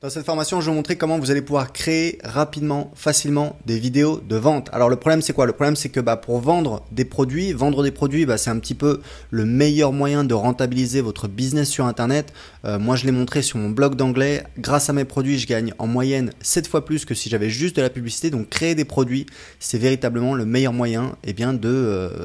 Dans cette formation, je vais vous montrer comment vous allez pouvoir créer rapidement, facilement des vidéos de vente. Alors le problème c'est quoi? Le problème c'est que pour vendre des produits, c'est un petit peu le meilleur moyen de rentabiliser votre business sur Internet. Moi je l'ai montré sur mon blog d'anglais. Grâce à mes produits, je gagne en moyenne 7 fois plus que si j'avais juste de la publicité. Donc créer des produits, c'est véritablement le meilleur moyen de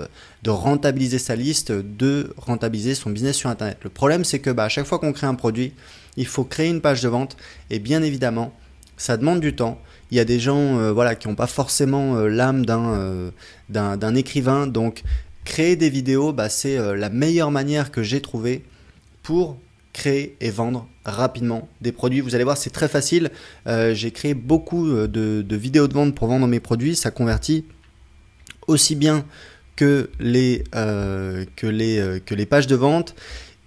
rentabiliser sa liste, de rentabiliser son business sur Internet. Le problème c'est que à chaque fois qu'on crée un produit, il faut créer une page de vente et bien évidemment, ça demande du temps. Il y a des gens qui n'ont pas forcément l'âme d'un écrivain. Donc, créer des vidéos, c'est la meilleure manière que j'ai trouvée pour créer et vendre rapidement des produits. Vous allez voir, c'est très facile. J'ai créé beaucoup de vidéos de vente pour vendre mes produits. Ça convertit aussi bien que les pages de vente.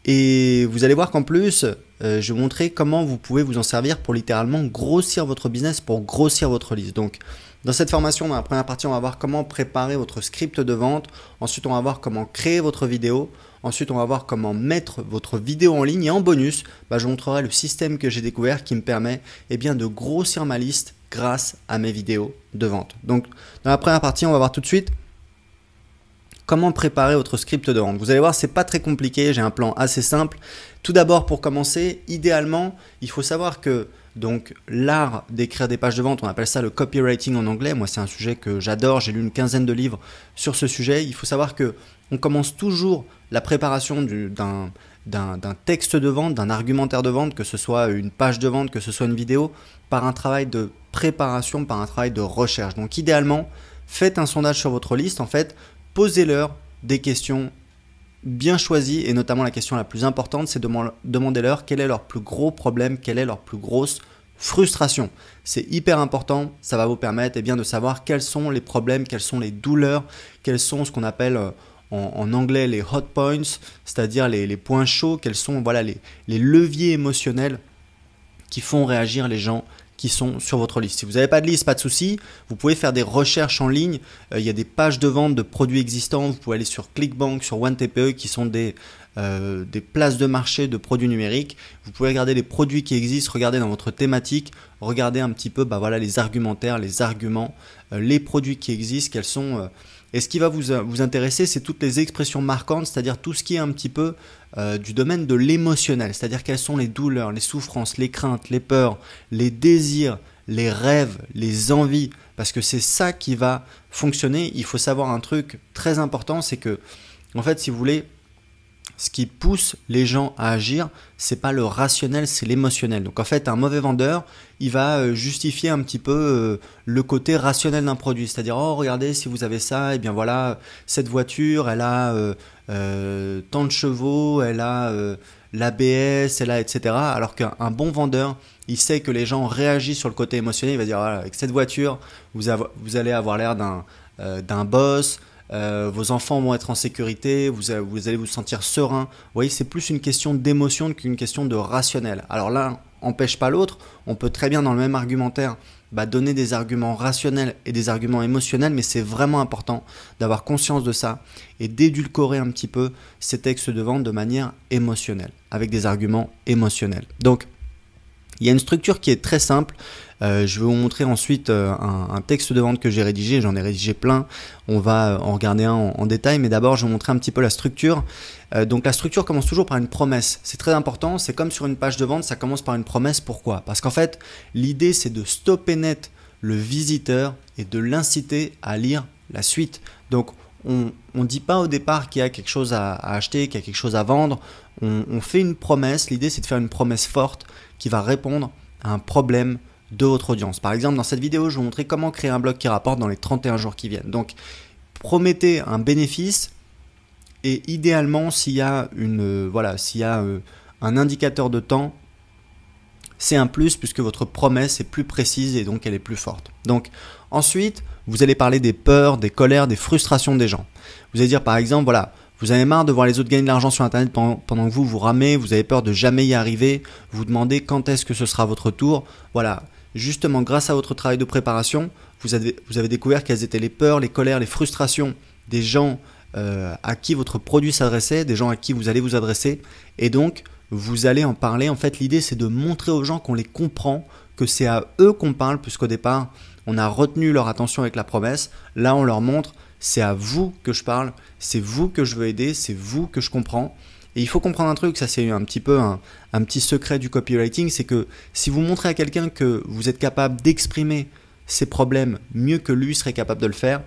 Et vous allez voir qu'en plus, je vais vous montrer comment vous pouvez vous en servir pour littéralement grossir votre business, pour grossir votre liste. Donc, dans cette formation, dans la première partie, on va voir comment préparer votre script de vente. Ensuite, on va voir comment créer votre vidéo. Ensuite, on va voir comment mettre votre vidéo en ligne. Et en bonus, je vous montrerai le système que j'ai découvert qui me permet de grossir ma liste grâce à mes vidéos de vente. Donc, dans la première partie, on va voir tout de suite comment préparer votre script de vente. Vous allez voir, c'est pas très compliqué, j'ai un plan assez simple. Tout d'abord, pour commencer, idéalement, il faut savoir que l'art d'écrire des pages de vente, on appelle ça le copywriting en anglais. Moi, c'est un sujet que j'adore, j'ai lu une quinzaine de livres sur ce sujet. Il faut savoir que on commence toujours la préparation d'un texte de vente, d'un argumentaire de vente, que ce soit une page de vente, que ce soit une vidéo, par un travail de préparation, par un travail de recherche. Donc, idéalement, faites un sondage sur votre liste, en fait, posez-leur des questions bien choisies et notamment la question la plus importante, c'est demandez-leur quel est leur plus gros problème, quelle est leur plus grosse frustration. C'est hyper important, ça va vous permettre de savoir quels sont les problèmes, quelles sont les douleurs, quels sont ce qu'on appelle en anglais les hot points, c'est-à-dire les points chauds, quels sont les leviers émotionnels qui font réagir les gens qui sont sur votre liste. Si vous n'avez pas de liste, pas de souci, vous pouvez faire des recherches en ligne. Il y a des pages de vente de produits existants. Vous pouvez aller sur ClickBank, sur OneTPE qui sont des places de marché de produits numériques. Vous pouvez regarder les produits qui existent, regarder dans votre thématique, regarder un petit peu les argumentaires, les arguments, les produits qui existent, quels sont… Et ce qui va vous intéresser, c'est toutes les expressions marquantes, c'est-à-dire tout ce qui est un petit peu du domaine de l'émotionnel, c'est-à-dire quelles sont les douleurs, les souffrances, les craintes, les peurs, les désirs, les rêves, les envies, parce que c'est ça qui va fonctionner. Il faut savoir un truc très important, c'est que, en fait, si vous voulez, ce qui pousse les gens à agir, c'est pas le rationnel, c'est l'émotionnel. Donc en fait, un mauvais vendeur, il va justifier un petit peu le côté rationnel d'un produit. C'est-à-dire, oh regardez, si vous avez ça, et bien voilà, cette voiture, elle a tant de chevaux, elle a l'ABS, elle a etc. Alors qu'un bon vendeur, il sait que les gens réagissent sur le côté émotionnel. Il va dire, voilà, avec cette voiture, vous allez avoir l'air d'un boss. Vos enfants vont être en sécurité, vous allez vous sentir serein. Vous voyez, c'est plus une question d'émotion qu'une question de rationnel. Alors l'un n'empêche pas l'autre. On peut très bien dans le même argumentaire donner des arguments rationnels et des arguments émotionnels, mais c'est vraiment important d'avoir conscience de ça et d'édulcorer un petit peu ces textes de vente de manière émotionnelle, avec des arguments émotionnels. Donc, il y a une structure qui est très simple. Je vais vous montrer ensuite un texte de vente que j'ai rédigé. J'en ai rédigé plein. On va en regarder un en détail. Mais d'abord, je vais vous montrer un petit peu la structure. Donc, la structure commence toujours par une promesse. C'est très important. C'est comme sur une page de vente, ça commence par une promesse. Pourquoi? Parce qu'en fait, l'idée, c'est de stopper net le visiteur et de l'inciter à lire la suite. Donc, on ne dit pas au départ qu'il y a quelque chose à acheter, qu'il y a quelque chose à vendre. On fait une promesse. L'idée, c'est de faire une promesse forte qui va répondre à un problème de votre audience. Par exemple, dans cette vidéo, je vais vous montrer comment créer un blog qui rapporte dans les 31 jours qui viennent. Donc, promettez un bénéfice et idéalement, s'il y a un indicateur de temps, c'est un plus puisque votre promesse est plus précise et donc elle est plus forte. Donc, ensuite, vous allez parler des peurs, des colères, des frustrations des gens. Vous allez dire par exemple, voilà, vous avez marre de voir les autres gagner de l'argent sur Internet pendant que vous ramez, vous avez peur de jamais y arriver, vous vous demandez quand est-ce que ce sera votre tour. Voilà, justement grâce à votre travail de préparation, vous avez découvert quelles étaient les peurs, les colères, les frustrations des gens à qui votre produit s'adressait, des gens à qui vous allez vous adresser. Et donc, vous allez en parler. En fait, l'idée, c'est de montrer aux gens qu'on les comprend, que c'est à eux qu'on parle, puisqu'au départ, on a retenu leur attention avec la promesse. Là, on leur montre, c'est à vous que je parle, c'est vous que je veux aider, c'est vous que je comprends. Et il faut comprendre un truc, ça c'est un petit peu un petit secret du copywriting, c'est que si vous montrez à quelqu'un que vous êtes capable d'exprimer ses problèmes mieux que lui serait capable de le faire,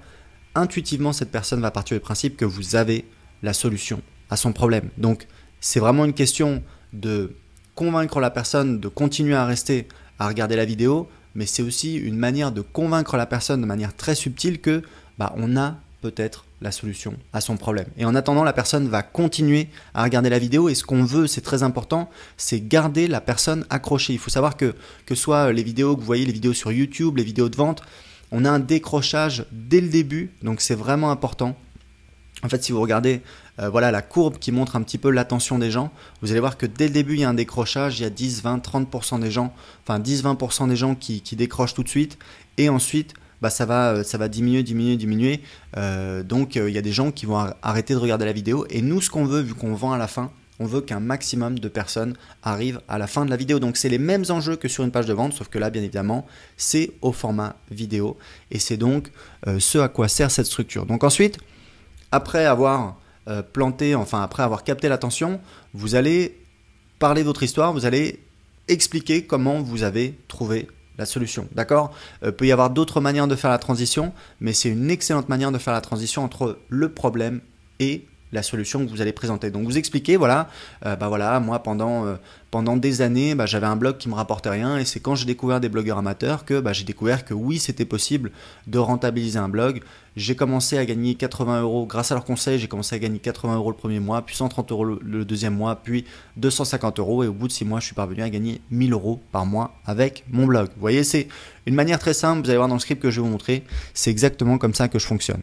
intuitivement, cette personne va partir du principe que vous avez la solution à son problème. Donc, c'est vraiment une question de convaincre la personne de continuer à rester à regarder la vidéo, mais c'est aussi une manière de convaincre la personne de manière très subtile que on a peut-être la solution à son problème. Et en attendant, la personne va continuer à regarder la vidéo et ce qu'on veut, c'est très important, c'est garder la personne accrochée. Il faut savoir que ce soit les vidéos que vous voyez, les vidéos sur YouTube, les vidéos de vente, on a un décrochage dès le début, donc c'est vraiment important. En fait, si vous regardez voilà, la courbe qui montre un petit peu l'attention des gens, vous allez voir que dès le début, il y a un décrochage, il y a 10, 20, 30% des gens, enfin 10-20% des gens qui décrochent tout de suite et ensuite, ça va diminuer. Donc, il y a des gens qui vont arrêter de regarder la vidéo. Et nous, ce qu'on veut, vu qu'on vend à la fin, on veut qu'un maximum de personnes arrivent à la fin de la vidéo. Donc, c'est les mêmes enjeux que sur une page de vente, sauf que là, bien évidemment, c'est au format vidéo. Et c'est donc ce à quoi sert cette structure. Donc ensuite, après avoir après avoir capté l'attention, vous allez parler de votre histoire, vous allez expliquer comment vous avez trouvé la solution, d'accord ? Peut y avoir d'autres manières de faire la transition, mais c'est une excellente manière de faire la transition entre le problème et la solution que vous allez présenter. Donc vous expliquez, voilà, moi pendant des années, j'avais un blog qui me rapportait rien et c'est quand j'ai découvert des blogueurs amateurs que j'ai découvert que oui, c'était possible de rentabiliser un blog. J'ai commencé à gagner 80 € grâce à leurs conseils, j'ai commencé à gagner 80 € le premier mois, puis 130 € le deuxième mois, puis 250 € et au bout de 6 mois, je suis parvenu à gagner 1000 € par mois avec mon blog. Vous voyez, c'est une manière très simple, vous allez voir dans le script que je vais vous montrer, c'est exactement comme ça que je fonctionne.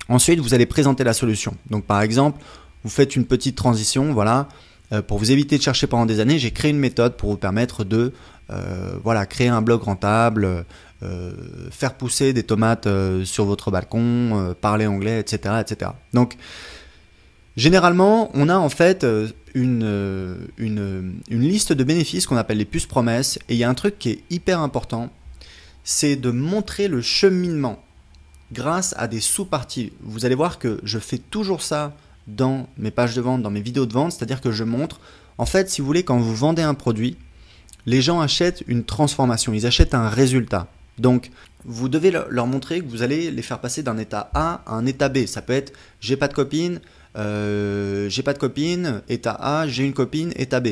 Ensuite, vous allez présenter la solution. Donc, par exemple, vous faites une petite transition, voilà, pour vous éviter de chercher pendant des années, j'ai créé une méthode pour vous permettre de créer un blog rentable, faire pousser des tomates sur votre balcon, parler anglais, etc., etc. Donc, généralement, on a en fait une liste de bénéfices qu'on appelle les puces promesses. Et il y a un truc qui est hyper important, c'est de montrer le cheminement grâce à des sous-parties. Vous allez voir que je fais toujours ça dans mes pages de vente, dans mes vidéos de vente, c'est-à-dire que je montre, en fait, si vous voulez, quand vous vendez un produit, les gens achètent une transformation, ils achètent un résultat. Donc, vous devez leur montrer que vous allez les faire passer d'un état A à un état B. Ça peut être « j'ai pas de copine », état A, j'ai une copine, état B.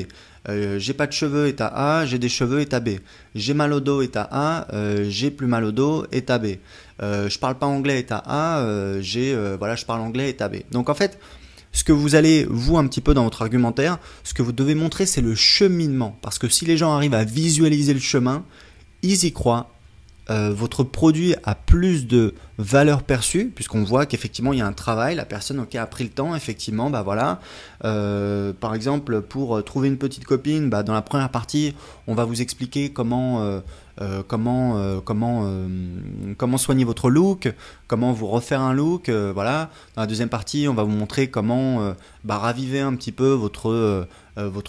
J'ai pas de cheveux, état A, j'ai des cheveux, état B. J'ai mal au dos, état A, j'ai plus mal au dos, état B. Je parle pas anglais, état A, je parle anglais, état B. Donc en fait, ce que vous allez, vous, un petit peu dans votre argumentaire, ce que vous devez montrer, c'est le cheminement. Parce que si les gens arrivent à visualiser le chemin, ils y croient. Votre produit a plus de valeur perçue puisqu'on voit qu'effectivement il y a un travail, la personne a pris le temps, effectivement, par exemple pour trouver une petite copine, dans la première partie on va vous expliquer comment soigner votre look, comment vous refaire un look, voilà. Dans la deuxième partie on va vous montrer comment raviver un petit peu votre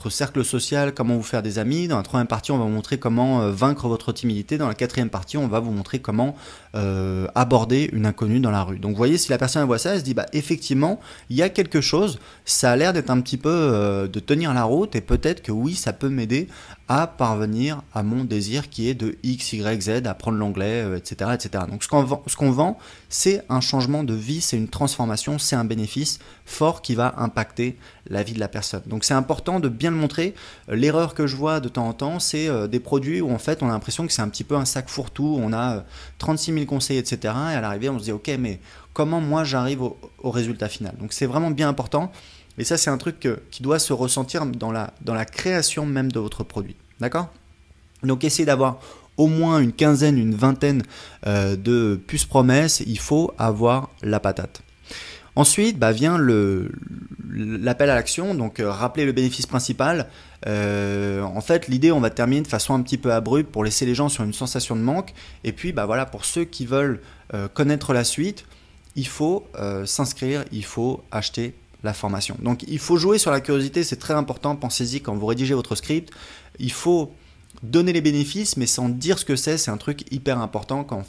cercle social, comment vous faire des amis. Dans la troisième partie, on va vous montrer comment vaincre votre timidité. Dans la quatrième partie, on va vous montrer comment aborder une inconnue dans la rue. Donc vous voyez, si la personne voit ça, elle se dit effectivement, il y a quelque chose, ça a l'air d'être un petit peu de tenir la route et peut-être que oui, ça peut m'aider à parvenir à mon désir qui est de X, Y, Z, apprendre l'anglais, etc., etc. Donc ce qu'on vend, c'est un changement de vie, c'est une transformation, c'est un bénéfice fort qui va impacter la vie de la personne. Donc c'est important de bien le montrer. L'erreur que je vois de temps en temps, c'est des produits où en fait on a l'impression que c'est un petit peu un sac fourre-tout, on a 36 000 conseils, etc. Et à l'arrivée on se dit ok, mais comment moi j'arrive au résultat final? Donc c'est vraiment bien important. Et ça, c'est un truc qui doit se ressentir dans la création même de votre produit. D'accord? Donc, essayez d'avoir au moins une quinzaine, une vingtaine de puces promesses. Il faut avoir la patate. Ensuite, vient l'appel à l'action. Donc, rappeler le bénéfice principal. En fait, l'idée, on va terminer de façon un petit peu abrupte pour laisser les gens sur une sensation de manque. Et puis, voilà, pour ceux qui veulent connaître la suite, il faut s'inscrire, il faut acheter la formation. Donc il faut jouer sur la curiosité, c'est très important, pensez-y quand vous rédigez votre script. Il faut donner les bénéfices, mais sans dire ce que c'est un truc hyper important quand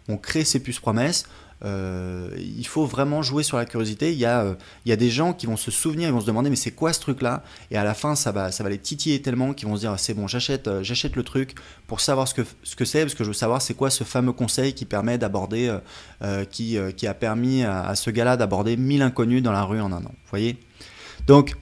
on crée ces puces promesses. Il faut vraiment jouer sur la curiosité. Il y a des gens qui vont se souvenir, ils vont se demander mais c'est quoi ce truc là, et à la fin ça va les titiller tellement qu'ils vont se dire c'est bon, j'achète le truc pour savoir ce que c'est, parce que je veux savoir c'est quoi ce fameux conseil qui permet d'aborder qui a permis à ce gars-là d'aborder 1000 inconnus dans la rue en un an, vous voyez. Donc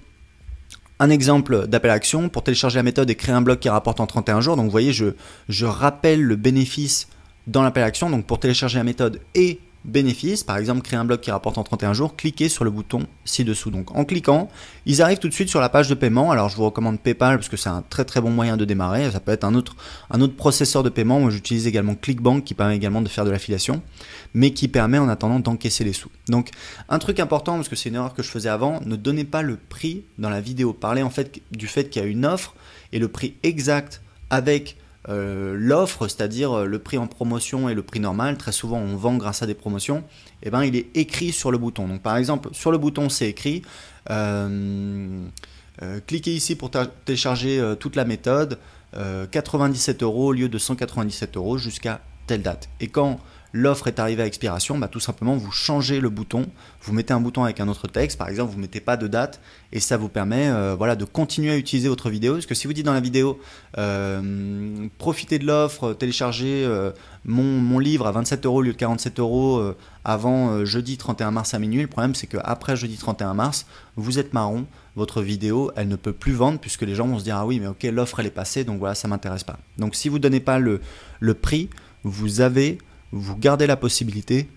un exemple d'appel à action pour télécharger la méthode et créer un blog qui rapporte en 31 jours. Donc vous voyez, je rappelle le bénéfice dans l'appel à action. Donc pour télécharger la méthode et bénéfice, par exemple créer un blog qui rapporte en 31 jours, cliquez sur le bouton ci-dessous. Donc en cliquant, ils arrivent tout de suite sur la page de paiement. Alors je vous recommande PayPal parce que c'est un très très bon moyen de démarrer. Ça peut être un autre processeur de paiement. Moi j'utilise également ClickBank qui permet également de faire de l'affiliation, mais qui permet en attendant d'encaisser les sous. Donc un truc important, parce que c'est une erreur que je faisais avant, ne donnez pas le prix dans la vidéo. Parlez en fait du fait qu'il y a une offre et le prix exact avec l'offre, c'est-à-dire le prix en promotion et le prix normal. Très souvent on vend grâce à des promotions, et ben il est écrit sur le bouton. Donc par exemple sur le bouton c'est écrit cliquez ici pour télécharger toute la méthode, 97 € au lieu de 197 € jusqu'à telle date. Et quand l'offre est arrivée à expiration, tout simplement vous changez le bouton, vous mettez un bouton avec un autre texte, par exemple vous ne mettez pas de date, et ça vous permet de continuer à utiliser votre vidéo. Parce que si vous dites dans la vidéo profitez de l'offre, téléchargez mon livre à 27 € au lieu de 47 € avant jeudi 31 mars à minuit, le problème c'est qu'après jeudi 31 mars, vous êtes marron, votre vidéo elle ne peut plus vendre, puisque les gens vont se dire ah oui mais ok, l'offre elle est passée, donc voilà, ça m'intéresse pas. Donc si vous ne donnez pas le prix, vous gardez la possibilité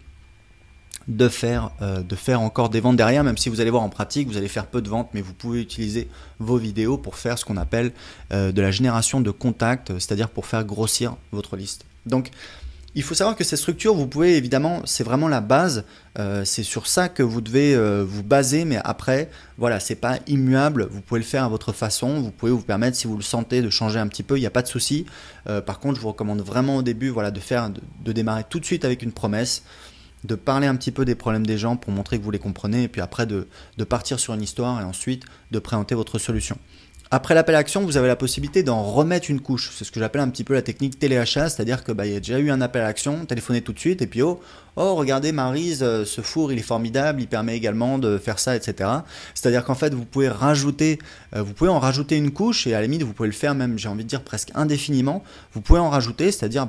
de faire encore des ventes derrière, même si vous allez voir en pratique, vous allez faire peu de ventes, mais vous pouvez utiliser vos vidéos pour faire ce qu'on appelle de la génération de contacts, c'est-à-dire pour faire grossir votre liste. Donc, il faut savoir que ces structures, vous pouvez évidemment, c'est vraiment la base, c'est sur ça que vous devez vous baser, mais après, voilà, c'est pas immuable, vous pouvez le faire à votre façon, vous pouvez vous permettre, si vous le sentez, de changer un petit peu, il n'y a pas de souci. Par contre, je vous recommande vraiment au début, voilà, de démarrer tout de suite avec une promesse, de parler un petit peu des problèmes des gens pour montrer que vous les comprenez, et puis après de partir sur une histoire et ensuite de présenter votre solution. Après l'appel à action, vous avez la possibilité d'en remettre une couche. C'est ce que j'appelle un petit peu la technique téléachat, c'est-à-dire que il y a déjà eu un appel à action, téléphonez tout de suite, et puis oh regardez Maryse, ce four il est formidable, il permet également de faire ça, etc. C'est-à-dire qu'en fait vous pouvez en rajouter une couche, et à la limite vous pouvez le faire même, j'ai envie de dire presque indéfiniment. Vous pouvez en rajouter, c'est-à-dire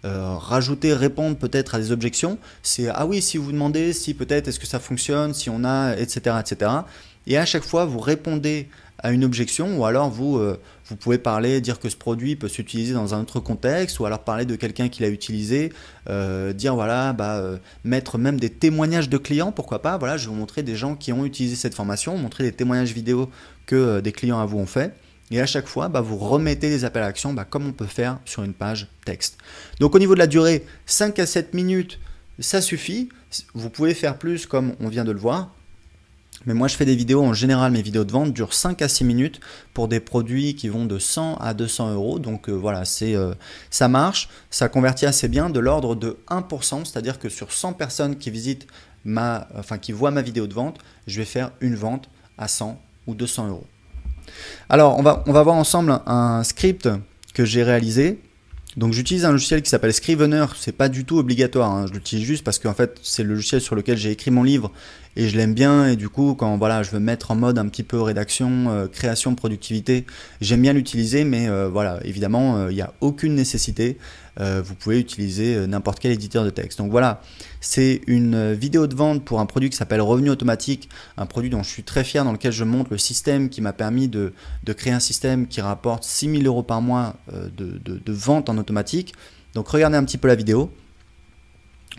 rajouter, répondre peut-être à des objections. C'est ah oui, si vous vous demandez si peut-être est-ce que ça fonctionne, si on a, etc., etc. Et à chaque fois vous répondez à une objection, ou alors vous pouvez dire que ce produit peut s'utiliser dans un autre contexte, ou alors parler de quelqu'un qui l'a utilisé, dire voilà, mettre même des témoignages de clients, pourquoi pas. Voilà, je vais vous montrer des gens qui ont utilisé cette formation, montrer des témoignages vidéo que des clients à vous ont fait. Et à chaque fois, vous remettez des appels à action comme on peut faire sur une page texte. Donc au niveau de la durée, 5 à 7 minutes, ça suffit. Vous pouvez faire plus comme on vient de le voir. Mais moi je fais des vidéos, en général mes vidéos de vente durent 5 à 6 minutes pour des produits qui vont de 100 à 200 €. Donc voilà, ça marche, ça convertit assez bien, de l'ordre de 1%, c'est-à-dire que sur 100 personnes qui qui voient ma vidéo de vente, je vais faire une vente à 100 ou 200 €. Alors on va voir ensemble un script que j'ai réalisé. Donc j'utilise un logiciel qui s'appelle Scrivener, c'est pas du tout obligatoire, hein. Je l'utilise juste parce qu'en fait c'est le logiciel sur lequel j'ai écrit mon livre et je l'aime bien, et du coup quand voilà, je veux mettre en mode un petit peu rédaction, création, productivité, j'aime bien l'utiliser, mais voilà, évidemment il n'y a aucune nécessité, vous pouvez utiliser n'importe quel éditeur de texte. Donc voilà, c'est une vidéo de vente pour un produit qui s'appelle Revenu Automatique, un produit dont je suis très fier, dans lequel je montre le système qui m'a permis de créer un système qui rapporte 6 000 € par mois de vente en automatique. Donc regardez un petit peu la vidéo,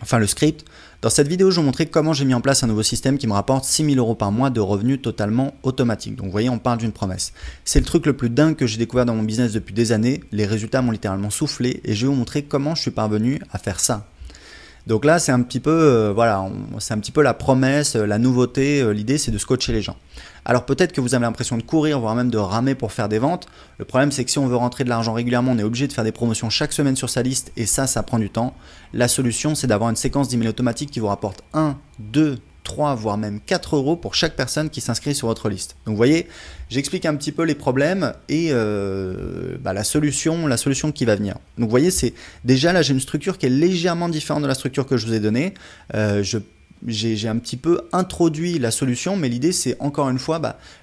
enfin le script. Dans cette vidéo, je vais vous montrer comment j'ai mis en place un nouveau système qui me rapporte 6 000 € par mois de revenus totalement automatiques. Donc vous voyez, on parle d'une promesse. C'est le truc le plus dingue que j'ai découvert dans mon business depuis des années. Les résultats m'ont littéralement soufflé, et je vais vous montrer comment je suis parvenu à faire ça. Donc là, c'est un petit peu, c'est un petit peu la promesse, la nouveauté. L'idée, c'est de scotcher les gens. Alors peut-être que vous avez l'impression de courir, voire même de ramer pour faire des ventes. Le problème, c'est que si on veut rentrer de l'argent régulièrement, on est obligé de faire des promotions chaque semaine sur sa liste, et ça prend du temps. La solution, c'est d'avoir une séquence d'emails automatique qui vous rapporte 1, 2, 3 voire même 4 euros pour chaque personne qui s'inscrit sur votre liste. Donc vous voyez, j'explique un petit peu les problèmes et la solution qui va venir. Donc vous voyez, c'est déjà là j'ai une structure qui est légèrement différente de la structure que je vous ai donnée. J'ai un petit peu introduit la solution, mais l'idée c'est encore une fois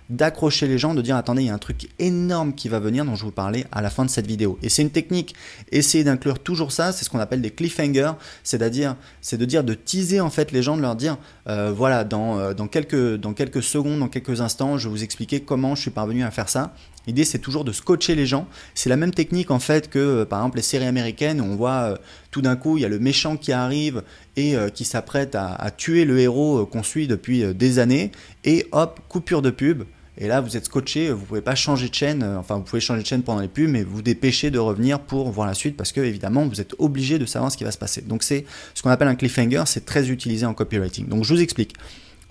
d'accrocher les gens, de dire attendez, il y a un truc énorme qui va venir dont je vous parlais à la fin de cette vidéo. Et c'est une technique, essayez d'inclure toujours ça, c'est ce qu'on appelle des cliffhangers, c'est de teaser en fait les gens, de leur dire voilà, dans quelques secondes, dans quelques instants, je vais vous expliquer comment je suis parvenu à faire ça. L'idée c'est toujours de scotcher les gens. C'est la même technique en fait que par exemple les séries américaines où on voit tout d'un coup il y a le méchant qui arrive et qui s'apprête à tuer le héros qu'on suit depuis des années et hop, coupure de pub. Et là vous êtes scotché, vous pouvez pas changer de chaîne, enfin vous pouvez changer de chaîne pendant les pubs, mais vous dépêchez de revenir pour voir la suite parce que évidemment vous êtes obligé de savoir ce qui va se passer. Donc c'est ce qu'on appelle un cliffhanger, c'est très utilisé en copywriting. Donc je vous explique.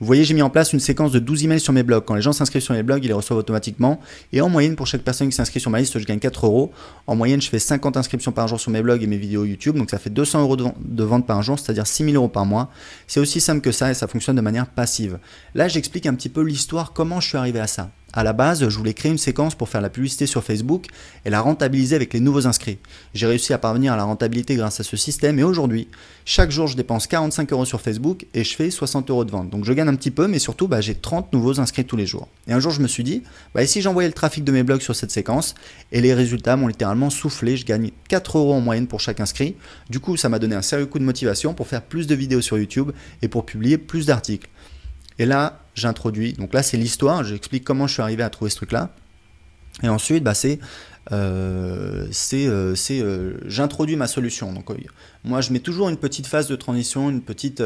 Vous voyez, j'ai mis en place une séquence de 12 emails sur mes blogs. Quand les gens s'inscrivent sur mes blogs, ils les reçoivent automatiquement. Et en moyenne, pour chaque personne qui s'inscrit sur ma liste, je gagne 4 euros. En moyenne, je fais 50 inscriptions par jour sur mes blogs et mes vidéos YouTube. Donc ça fait 200 euros de vente par jour, c'est-à-dire 6 000 euros par mois. C'est aussi simple que ça et ça fonctionne de manière passive. Là, j'explique un petit peu l'histoire, comment je suis arrivé à ça. À la base, je voulais créer une séquence pour faire la publicité sur Facebook et la rentabiliser avec les nouveaux inscrits. J'ai réussi à parvenir à la rentabilité grâce à ce système et aujourd'hui, chaque jour, je dépense 45 euros sur Facebook et je fais 60 euros de vente. Donc je gagne un petit peu, mais surtout, j'ai 30 nouveaux inscrits tous les jours. Et un jour, je me suis dit, et si j'envoyais le trafic de mes blogs sur cette séquence, et les résultats m'ont littéralement soufflé, je gagne 4 euros en moyenne pour chaque inscrit. Du coup, ça m'a donné un sérieux coup de motivation pour faire plus de vidéos sur YouTube et pour publier plus d'articles. Et là, j'introduis, donc là c'est l'histoire, j'explique comment je suis arrivé à trouver ce truc-là. Et ensuite, j'introduis ma solution. Donc moi, je mets toujours une petite phase de transition, une petite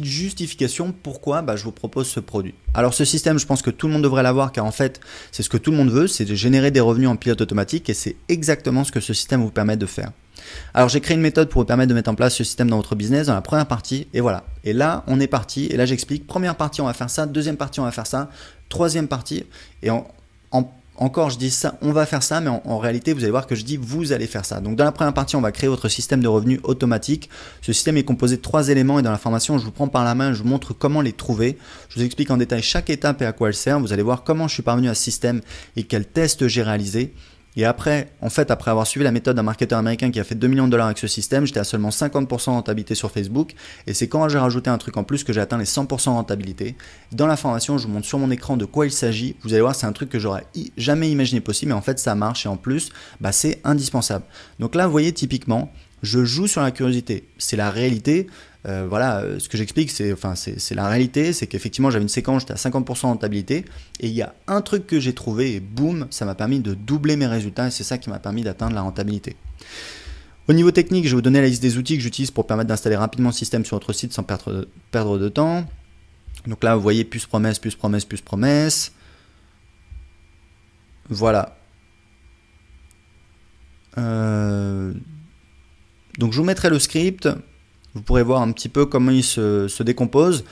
justification pourquoi je vous propose ce produit. Alors ce système, je pense que tout le monde devrait l'avoir car en fait, c'est ce que tout le monde veut, c'est de générer des revenus en pilote automatique et c'est exactement ce que ce système vous permet de faire. Alors j'ai créé une méthode pour vous permettre de mettre en place ce système dans votre business dans la première partie et voilà. Et là on est parti et là j'explique, première partie on va faire ça, deuxième partie on va faire ça, troisième partie et encore je dis ça, on va faire ça mais en réalité vous allez voir que je dis vous allez faire ça. Donc dans la première partie on va créer votre système de revenus automatique. Ce système est composé de 3 éléments et dans la formation je vous prends par la main, je vous montre comment les trouver. Je vous explique en détail chaque étape et à quoi elle sert. Vous allez voir comment je suis parvenu à ce système et quels tests j'ai réalisés. Et après, après avoir suivi la méthode d'un marketeur américain qui a fait 2 millions de dollars avec ce système, j'étais à seulement 50% de rentabilité sur Facebook. Et c'est quand j'ai rajouté un truc en plus que j'ai atteint les 100% de rentabilité. Dans la formation, je vous montre sur mon écran de quoi il s'agit. Vous allez voir, c'est un truc que j'aurais jamais imaginé possible, mais en fait, ça marche et en plus, c'est indispensable. Donc là, vous voyez, typiquement, je joue sur la curiosité. C'est la réalité. Ce que j'explique, c'est la réalité, c'est qu'effectivement j'avais une séquence, j'étais à 50% de rentabilité et il y a un truc que j'ai trouvé et boum, ça m'a permis de doubler mes résultats et c'est ça qui m'a permis d'atteindre la rentabilité. Au niveau technique, je vais vous donner la liste des outils que j'utilise pour permettre d'installer rapidement le système sur votre site sans perdre de temps. Donc là, vous voyez plus promesse, plus promesse, plus promesse. Voilà. Donc je vous mettrai le script. Vous pourrez voir un petit peu comment il se décompose.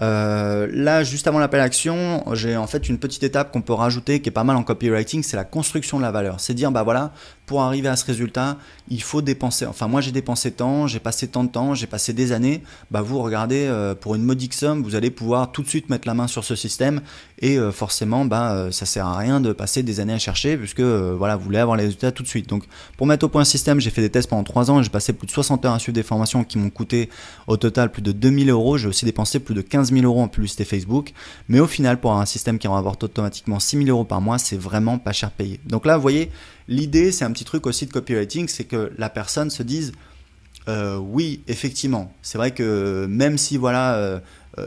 Là, juste avant l'appel à action, j'ai en fait une petite étape qu'on peut rajouter qui est pas mal en copywriting, c'est la construction de la valeur. C'est dire, voilà, pour arriver à ce résultat, il faut dépenser. Enfin, moi, j'ai dépensé tant, j'ai passé tant de temps, j'ai passé des années. Vous regardez, pour une modique somme, vous allez pouvoir tout de suite mettre la main sur ce système et forcément, ça sert à rien de passer des années à chercher puisque voilà, vous voulez avoir les résultats tout de suite. Donc, pour mettre au point un système, j'ai fait des tests pendant 3 ans et j'ai passé plus de 60 heures à suivre des formations qui m'ont coûté au total plus de 2 000 euros. J'ai aussi dépensé plus de 15 000 euros en publicité Facebook. Mais au final, pour avoir un système qui rapporte automatiquement 6 000 euros par mois, c'est vraiment pas cher payé. Donc là, vous voyez, l'idée, c'est un petit truc aussi de copywriting, c'est que la personne se dise oui, effectivement, c'est vrai que même si voilà,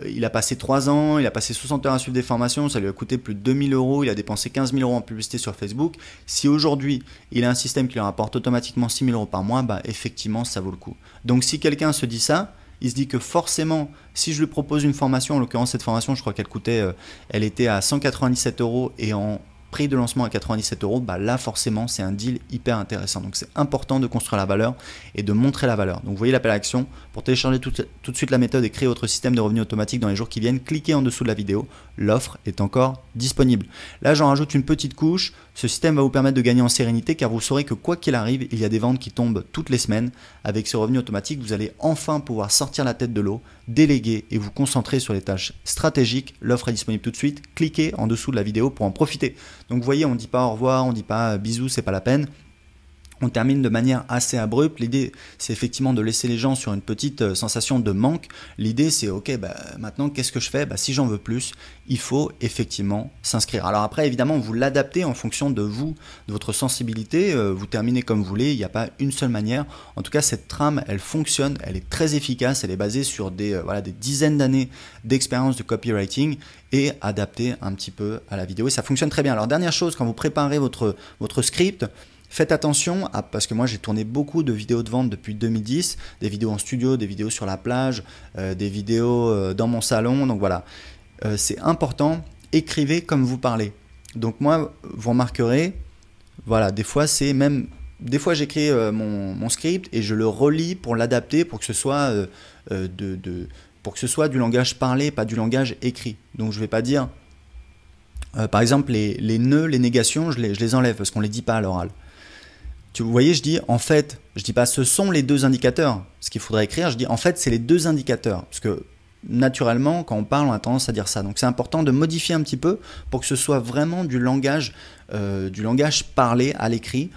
il a passé 3 ans, il a passé 60 heures à suivre des formations, ça lui a coûté plus de 2 000 euros, il a dépensé 15 000 euros en publicité sur Facebook. Si aujourd'hui, il a un système qui lui rapporte automatiquement 6 000 euros par mois, effectivement, ça vaut le coup. Donc si quelqu'un se dit ça, il se dit que forcément, si je lui propose une formation, en l'occurrence cette formation, je crois qu'elle coûtait, elle était à 197 euros et en prix de lancement à 97 €, bah là forcément c'est un deal hyper intéressant. Donc c'est important de construire la valeur et de montrer la valeur. Donc vous voyez l'appel à l'action. Pour télécharger tout de suite la méthode et créer votre système de revenus automatique dans les jours qui viennent, cliquez en dessous de la vidéo. L'offre est encore disponible. Là j'en rajoute une petite couche. Ce système va vous permettre de gagner en sérénité car vous saurez que quoi qu'il arrive, il y a des ventes qui tombent toutes les semaines. Avec ce revenu automatique, vous allez enfin pouvoir sortir la tête de l'eau, déléguer et vous concentrer sur les tâches stratégiques. L'offre est disponible tout de suite. Cliquez en dessous de la vidéo pour en profiter. Donc vous voyez, on ne dit pas au revoir, on ne dit pas bisous, c'est pas la peine. On termine de manière assez abrupte. L'idée, c'est effectivement de laisser les gens sur une petite sensation de manque. L'idée, c'est ok, bah, maintenant, qu'est-ce que je fais? Si j'en veux plus, il faut effectivement s'inscrire. Alors après, évidemment, vous l'adaptez en fonction de vous, de votre sensibilité. Vous terminez comme vous voulez. Il n'y a pas une seule manière. En tout cas, cette trame, elle fonctionne. Elle est très efficace. Elle est basée sur des dizaines d'années d'expérience de copywriting et adaptée un petit peu à la vidéo. Et ça fonctionne très bien. Alors, dernière chose, quand vous préparez votre script, faites attention, parce que moi j'ai tourné beaucoup de vidéos de vente depuis 2010, des vidéos en studio, des vidéos sur la plage, des vidéos dans mon salon, donc voilà. C'est important, écrivez comme vous parlez. Donc moi, vous remarquerez, voilà, des fois j'écris mon script et je le relis pour l'adapter pour que ce soit du langage parlé, pas du langage écrit. Donc je ne vais pas dire, par exemple les nœuds, les négations, je les enlève parce qu'on ne les dit pas à l'oral. Vous voyez, je dis en fait, je dis pas ce sont les deux indicateurs, ce qu'il faudrait écrire, je dis en fait c'est les deux indicateurs, parce que naturellement quand on parle on a tendance à dire ça, donc c'est important de modifier un petit peu pour que ce soit vraiment du langage parlé à l'écrit,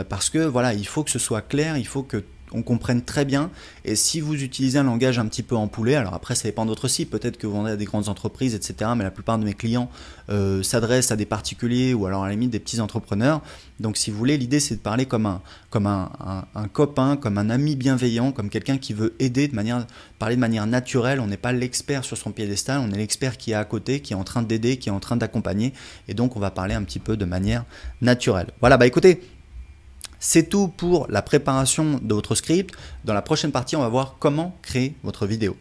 parce que voilà, il faut que ce soit clair, il faut que on comprenne très bien. Et si vous utilisez un langage un petit peu empoulé, alors après ça dépend de votre site, peut-être que vous vendez à des grandes entreprises, etc. Mais la plupart de mes clients s'adressent à des particuliers ou alors à la limite des petits entrepreneurs. Donc si vous voulez, l'idée c'est de parler comme un copain, comme un ami bienveillant, comme quelqu'un qui veut aider, parler de manière naturelle. On n'est pas l'expert sur son piédestal, on est l'expert qui est à côté, qui est en train d'aider, qui est en train d'accompagner. Et donc on va parler un petit peu de manière naturelle. Voilà, bah écoutez, c'est tout pour la préparation de votre script. Dans la prochaine partie, on va voir comment créer votre vidéo.